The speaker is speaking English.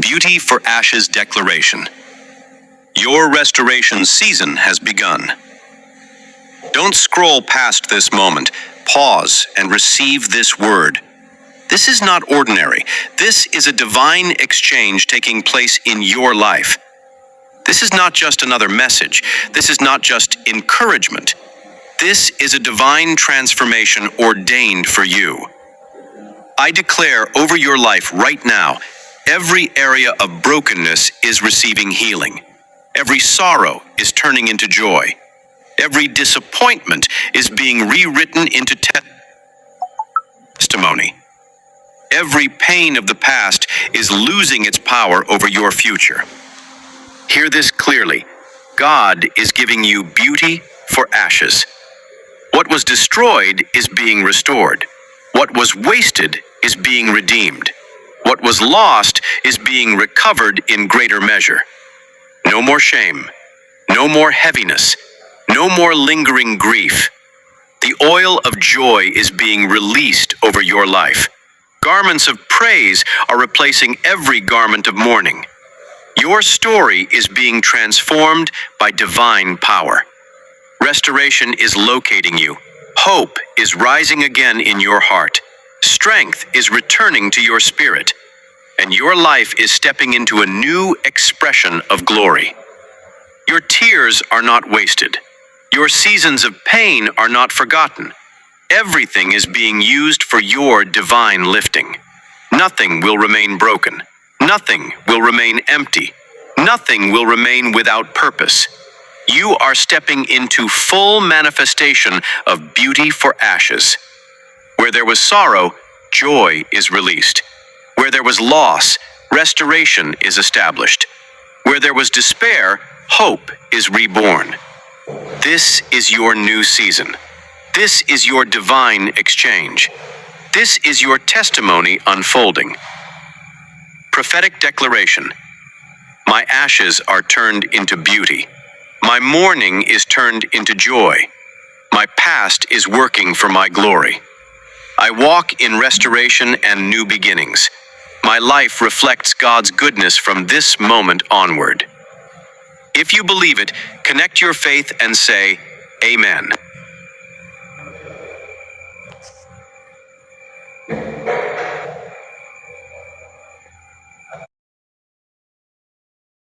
Beauty for Ashes Declaration. Your restoration season has begun. Don't scroll past this moment. Pause and receive this word. This is not ordinary. This is a divine exchange taking place in your life. This is not just another message. This is not just encouragement. This is a divine transformation ordained for you. I declare over your life right now, every area of brokenness is receiving healing. Every sorrow is turning into joy. Every disappointment is being rewritten into testimony. Every pain of the past is losing its power over your future. Hear this clearly. God is giving you beauty for ashes. What was destroyed is being restored. What was wasted is being redeemed. What was lost is being recovered in greater measure. No more shame. No more heaviness. No more lingering grief. The oil of joy is being released over your life. Garments of praise are replacing every garment of mourning. Your story is being transformed by divine power. Restoration is locating you. Hope is rising again in your heart. Strength is returning to your spirit. And your life is stepping into a new expression of glory. Your tears are not wasted. Your seasons of pain are not forgotten. Everything is being used for your divine lifting. Nothing will remain broken. Nothing will remain empty. Nothing will remain without purpose. You are stepping into full manifestation of beauty for ashes. Where there was sorrow, joy is released. Where there was loss, restoration is established. Where there was despair, hope is reborn. This is your new season. This is your divine exchange. This is your testimony unfolding. Prophetic declaration. My ashes are turned into beauty. My mourning is turned into joy. My past is working for my glory. I walk in restoration and new beginnings. My life reflects God's goodness from this moment onward. If you believe it, connect your faith and say, Amen.